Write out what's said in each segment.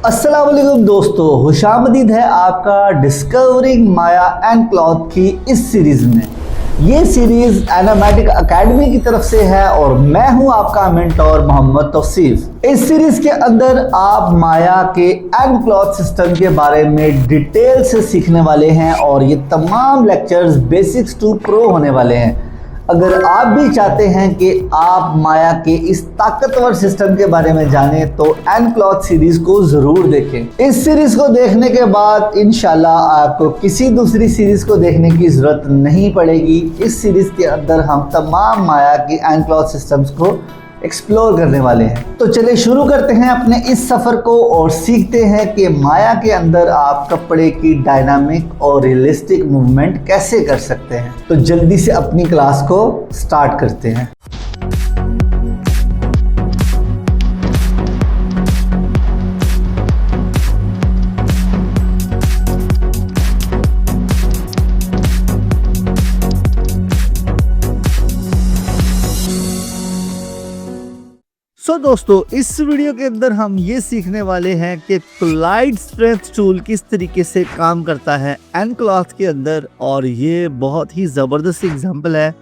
अस्सलाम वालेकुम दोस्तों, खुशामदीद है आपका डिस्कवरिंग माया एंड क्लॉथ की इस सीरीज में। ये सीरीज एनामेटिक एकेडमी की तरफ से है और मैं हूं आपका मेंटोर मोहम्मद तौसीफ। इस सीरीज के अंदर आप माया के एंड क्लॉथ सिस्टम के बारे में डिटेल से सीखने वाले हैं और ये तमाम लेक्चर्स बेसिक्स टू प्रो होने वाले हैं। अगर आप भी चाहते हैं कि आप माया के इस ताकतवर सिस्टम के बारे में जानें तो एंड क्लॉथ सीरीज को जरूर देखें। इस सीरीज को देखने के बाद इंशाल्लाह आपको किसी दूसरी सीरीज को देखने की जरूरत नहीं पड़ेगी। इस सीरीज के अंदर हम तमाम माया की एंड क्लॉथ सिस्टम्स को एक्सप्लोर करने वाले हैं। तो चलिए शुरू करते हैं अपने इस सफर को और सीखते हैं कि माया के अंदर आप कपड़े की डायनामिक और रियलिस्टिक मूवमेंट कैसे कर सकते हैं। तो जल्दी से अपनी क्लास को स्टार्ट करते हैं। दोस्तों, इस वीडियो के अंदर हम ये सीखने वाले हैं कि कोलाइड स्ट्रेंथ टूल किस तरीके से काम करता है एंड क्लॉथ के अंदर, और ये बहुत ही ज़बरदस्त एग्जांपल है।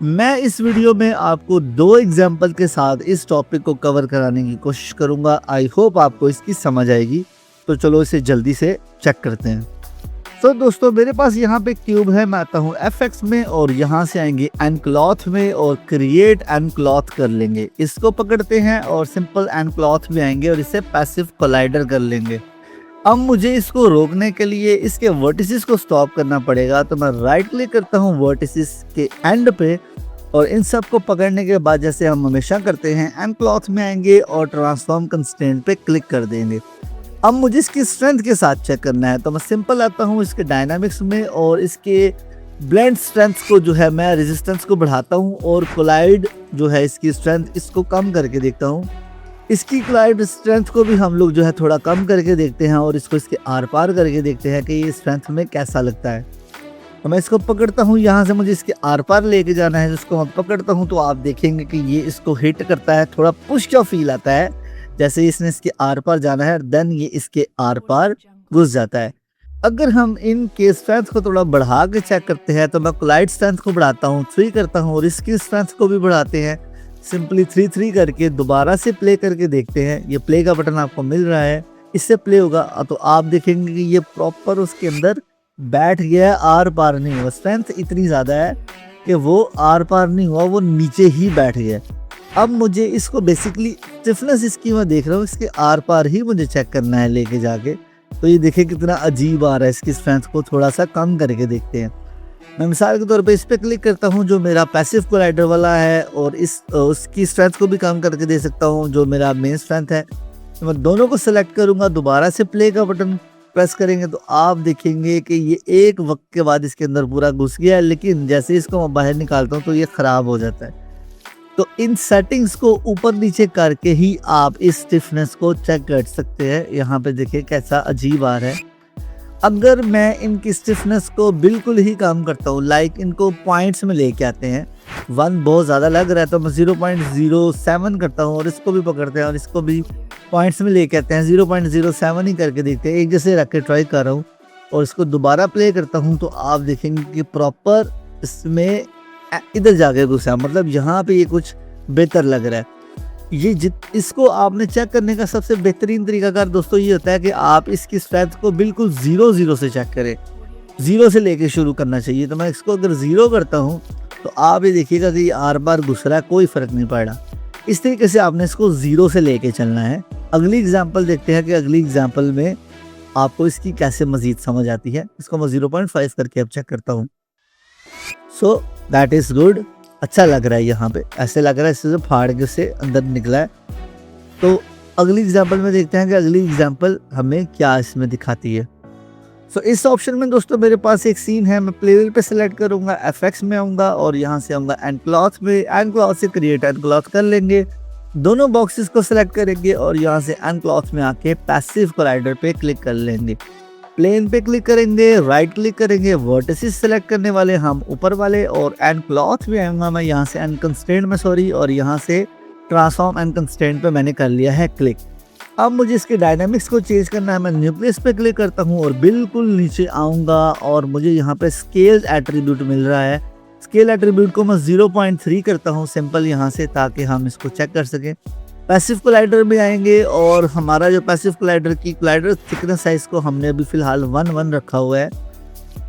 मैं इस वीडियो में आपको 2 एग्जांपल के साथ इस टॉपिक को कवर कराने की कोशिश करूंगा। आई होप आपको इसकी समझ आएगी। तो चलो इसे जल्दी से चेक करते हैं। तो दोस्तों, मेरे पास यहाँ पे क्यूब है। मैं आता हूँ FX में और यहाँ से आएंगे एंड क्लॉथ में और क्रिएट एंड क्लॉथ कर लेंगे। इसको पकड़ते हैं और सिंपल एंड क्लॉथ में आएंगे और इसे पैसिव कोलाइडर कर लेंगे। अब मुझे इसको रोकने के लिए इसके वर्टिसेस को स्टॉप करना पड़ेगा। तो मैं राइट क्लिक करता हूँ वर्टिसेस के एंड पे और इन सब को पकड़ने के बाद जैसे हम हमेशा करते हैं एंड क्लॉथ में आएंगे और ट्रांसफॉर्म कंस्ट्रेंट पे क्लिक कर देंगे। अब मुझे इसकी स्ट्रेंथ के साथ चेक करना है। तो मैं सिंपल आता हूँ इसके डायनामिक्स में और इसके ब्लेंड स्ट्रेंथ को जो है मैं रेजिस्टेंस को बढ़ाता हूँ और कोलाइड जो है इसकी स्ट्रेंथ इसको कम करके देखता हूँ। इसकी कोलाइड स्ट्रेंथ को भी हम लोग जो है थोड़ा कम करके देखते हैं और इसको इसके आर पार करके देखते हैं कि ये स्ट्रेंथ में कैसा लगता है। तो मैं इसको पकड़ता हूँ, यहाँ से मुझे इसके आर पार लेके जाना है। जिसको मैं पकड़ता हूँ तो आप देखेंगे कि ये इसको हिट करता है, थोड़ा पुश का फील आता है जैसे इसने इसके आर पार जाना है, देन ये इसके आर पार घुस जाता है। अगर हम इनके स्ट्रेंथ को थोड़ा बढ़ा के चेक करते हैं तो मैं कोलाइड स्ट्रेंथ को बढ़ाता हूँ, 3 करता हूँ और इसकी स्ट्रेंथ को भी बढ़ाते हैं। सिंपली 3 करके दोबारा से प्ले करके देखते हैं। ये प्ले का बटन आपको मिल रहा है, इससे प्ले होगा तो आप देखेंगे कि ये प्रॉपर उसके अंदर बैठ गया है, आर पार नहीं हुआ। स्ट्रेंथ इतनी ज़्यादा है कि वो आर पार नहीं हुआ, वो नीचे ही बैठ गया। अब मुझे इसको बेसिकली स्टिफनेस इसकी मैं देख रहा हूँ, इसके आर पार ही मुझे चेक करना है लेके जाके। तो ये देखिए कितना अजीब आ रहा है। इसकी स्ट्रेंथ को थोड़ा सा कम करके देखते हैं। मैं मिसाल के तौर पे इस पर क्लिक करता हूँ जो मेरा पैसिव कोलाइडर वाला है और उसकी स्ट्रेंथ को भी कम करके दे सकता हूँ जो मेरा मेन स्ट्रेंथ है। तो मैं दोनों को सिलेक्ट करूँगा, दोबारा से प्ले का बटन प्रेस करेंगे तो आप देखेंगे कि ये एक वक्त के बाद इसके अंदर पूरा घुस गया है, लेकिन जैसे इसको मैं बाहर निकालता हूँ तो ये ख़राब हो जाता है। तो इन सेटिंग्स को ऊपर नीचे करके ही आप इस स्टिफनेस को चेक कर सकते हैं। यहाँ पे देखिए कैसा अजीब आ रहा है। अगर मैं इनकी स्टिफनेस को बिल्कुल ही कम करता हूँ, लाइक इनको पॉइंट्स में लेके आते हैं, 1 बहुत ज़्यादा लग रहा है तो मैं 0.07 करता हूँ और इसको भी पकड़ते हैं और इसको भी पॉइंट्स में लेके आते हैं, 0.07 ही करके देखते हैं। एक जैसे रख के ट्राई कर रहा हूँ और इसको दोबारा प्ले करता हूँ तो आप देखेंगे कि प्रॉपर इसमें इधर जाके घुसा, मतलब यहाँ पे ये कुछ बेहतर लग रहा है। ये इसको आपने चेक करने का सबसे बेहतरीन तरीकाकार दोस्तों ये होता है कि आप इसकी स्ट्रेंथ को बिल्कुल 0 से चेक करें। 0 से लेके शुरू करना चाहिए। तो मैं इसको अगर 0 करता हूँ तो आप ये देखिएगा कि ये आर बार घुस रहा है, कोई फ़र्क नहीं पड़ रहा। इस तरीके से आपने इसको 0 से लेके चलना है। अगली एग्जाम्पल देखते हैं कि अगली एग्जाम्पल में आपको इसकी कैसे मज़ीद समझ आती है। इसको मैं 0.5 करके अब चेक करता हूँ। सो दैट इज़ गुड, अच्छा लग रहा है। यहाँ पे ऐसे लग रहा है इससे फाड़ के से अंदर निकला है। तो अगली एग्जांपल में देखते हैं कि अगली एग्जांपल हमें क्या इसमें दिखाती है। सो इस ऑप्शन में दोस्तों मेरे पास एक सीन है। मैं प्लेयर पे सेलेक्ट करूँगा, FX में आऊँगा और यहाँ से आऊँगा एंड क्लॉथ में। एंड क्लॉथ से क्रिएट एंड क्लॉथ कर लेंगे। दोनों बॉक्सेस को सिलेक्ट करेंगे और यहाँ से एंड क्लॉथ में आके पैसिव कोलाइडर पे क्लिक कर लेंगे। प्लेन पे क्लिक करेंगे, राइट क्लिक करेंगे, वर्टिसेस सेलेक्ट करने वाले हम ऊपर वाले और एंड क्लॉथ में आऊँगा मैं यहाँ से एंड कंस्ट्रेंट में और यहाँ से ट्रांसफॉर्म एंड कंस्ट्रेंट पे मैंने कर लिया है क्लिक। अब मुझे इसके डायनामिक्स को चेंज करना है। मैं न्यूक्लियस पे क्लिक करता हूँ और बिल्कुल नीचे आऊँगा और मुझे यहाँ पे स्केल एट्रीब्यूट मिल रहा है। स्केल एट्रीब्यूट को मैं 0.3 करता हूँ सिंपल यहाँ से, ताकि हम इसको चेक कर सकें। पैसिव कोलाइडर में आएंगे और हमारा जो पैसिव कोलाइडर की कोलाइडर थिकनेस है इसको हमने अभी फ़िलहाल 1 रखा हुआ है।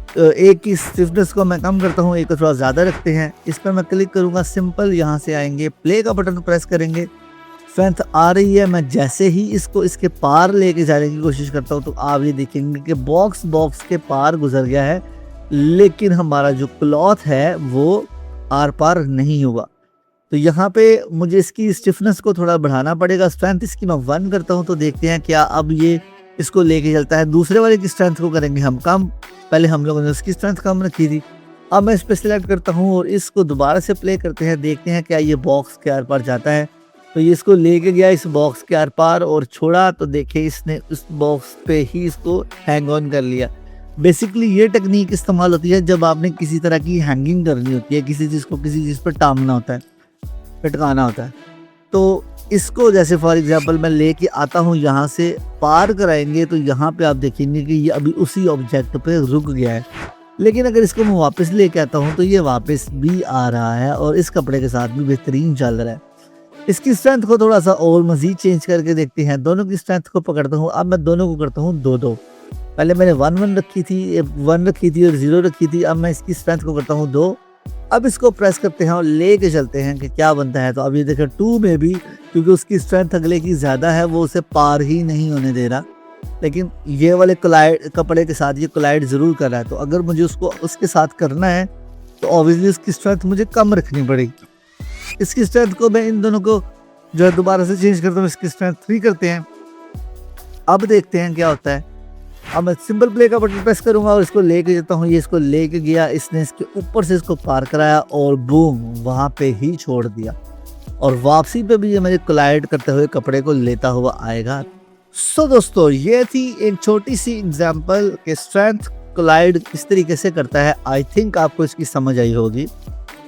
तो एक की स्टिफनेस को मैं कम करता हूँ, एक को थोड़ा ज़्यादा रखते हैं। इस पर मैं क्लिक करूँगा, सिंपल यहाँ से आएंगे, प्ले का बटन प्रेस करेंगे, स्ट्रेंथ आ रही है। मैं जैसे ही इसको इसके पार लेके जाने की कोशिश करता हूँ तो आप ये देखेंगे कि बॉक्स के पार गुजर गया है, लेकिन हमारा जो क्लॉथ है वो आर पार नहीं हुआ। तो यहाँ पे मुझे इसकी स्टिफनेस को थोड़ा बढ़ाना पड़ेगा। स्ट्रेंथ इसकी मैं 1 करता हूँ तो देखते हैं क्या अब ये इसको लेके चलता है। दूसरे वाले की स्ट्रेंथ को करेंगे हम कम, पहले हम लोगों ने उसकी स्ट्रेंथ कम रखी थी। अब मैं इस पर सिलेक्ट करता हूँ और इसको दोबारा से प्ले करते हैं, देखते हैं क्या ये बॉक्स के आर पार जाता है। तो ये इसको लेके गया इस बॉक्स के आर पार और छोड़ा तो देखिए इसने उस बॉक्स पे ही इसको हैंग ऑन कर लिया। बेसिकली ये टेक्निक इस्तेमाल होती है जब आपने किसी तरह की हैंगिंग करनी होती है, किसी चीज़ को किसी चीज़ पर टांगना होता है, लटकाना होता है। तो इसको जैसे फॉर एग्जांपल मैं लेके आता हूँ, यहाँ से पार कराएंगे तो यहाँ पे आप देखेंगे कि ये अभी उसी ऑब्जेक्ट पे रुक गया है। लेकिन अगर इसको मैं वापस लेके आता हूँ तो ये वापस भी आ रहा है और इस कपड़े के साथ भी बेहतरीन चल रहा है। इसकी स्ट्रेंथ को थोड़ा सा और मज़ीद चेंज करके देखते हैं। दोनों की स्ट्रेंथ को पकड़ता हूँ, अब मैं दोनों को करता हूँ 2-2। पहले मैंने 1 रखी थी, 1 रखी थी और 0 रखी थी। अब मैं इसकी स्ट्रेंथ को करता हूँ 2। अब इसको प्रेस करते हैं और लेके चलते हैं कि क्या बनता है। तो अब ये देखें 2 में भी, क्योंकि उसकी स्ट्रेंथ अगले की ज़्यादा है, वो उसे पार ही नहीं होने दे रहा। लेकिन ये वाले कपड़े के साथ ये कोलाइड ज़रूर कर रहा है। तो अगर मुझे उसको उसके साथ करना है तो ऑब्वियसली उसकी स्ट्रेंथ मुझे कम रखनी पड़ेगी। इसकी स्ट्रेंथ को मैं इन दोनों को जो है दोबारा से चेंज करता हूँ, इसकी स्ट्रेंथ 3 करते हैं। अब देखते हैं क्या होता है। अब मैं सिंपल प्ले का बटन प्रेस करूंगा और इसको लेके जाता हूँ। ये इसको लेके गया, इसने इसके ऊपर से इसको पार कराया और बूम वहाँ पे ही छोड़ दिया। और वापसी पे भी ये मेरे कोलाइड करते हुए कपड़े को लेता हुआ आएगा। सो दोस्तों, ये थी एक छोटी सी एग्जांपल कि स्ट्रेंथ कोलाइड किस तरीके से करता है। आई थिंक आपको इसकी समझ आई होगी।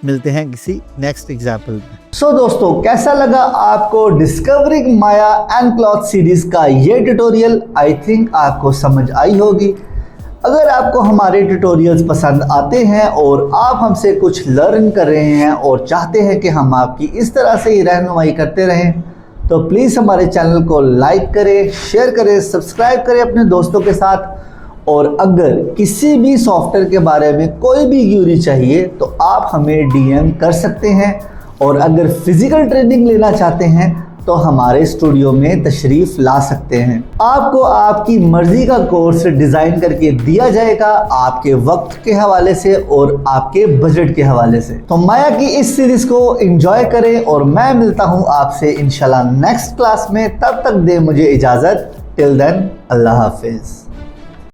मिलते हैं किसी नेक्स्ट एग्जाम्पल में। सो दोस्तों, कैसा लगा आपको discovering Maya and cloth series का ये ट्यूटोरियल? आई थिंक आपको समझ आई होगी। अगर आपको हमारे ट्यूटोरियल्स पसंद आते हैं और आप हमसे कुछ लर्न कर रहे हैं और चाहते हैं कि हम आपकी इस तरह से ही रहनुमाई करते रहें, तो प्लीज़ हमारे चैनल को लाइक करें, शेयर करें, सब्सक्राइब करें अपने दोस्तों के साथ। और अगर किसी भी सॉफ्टवेयर के बारे में कोई भी क्यूरी चाहिए तो आप हमें डीएम कर सकते हैं। और अगर फिजिकल ट्रेनिंग लेना चाहते हैं तो हमारे स्टूडियो में तशरीफ़ ला सकते हैं। आपको आपकी मर्ज़ी का कोर्स डिज़ाइन करके दिया जाएगा, आपके वक्त के हवाले से और आपके बजट के हवाले से। तो माया की इस सीरीज़ को एंजॉय करें और मैं मिलता हूँ आपसे इंशाल्लाह नेक्स्ट क्लास में। तब तक दे मुझे इजाज़त। टिल देन, अल्लाह हाफिज़।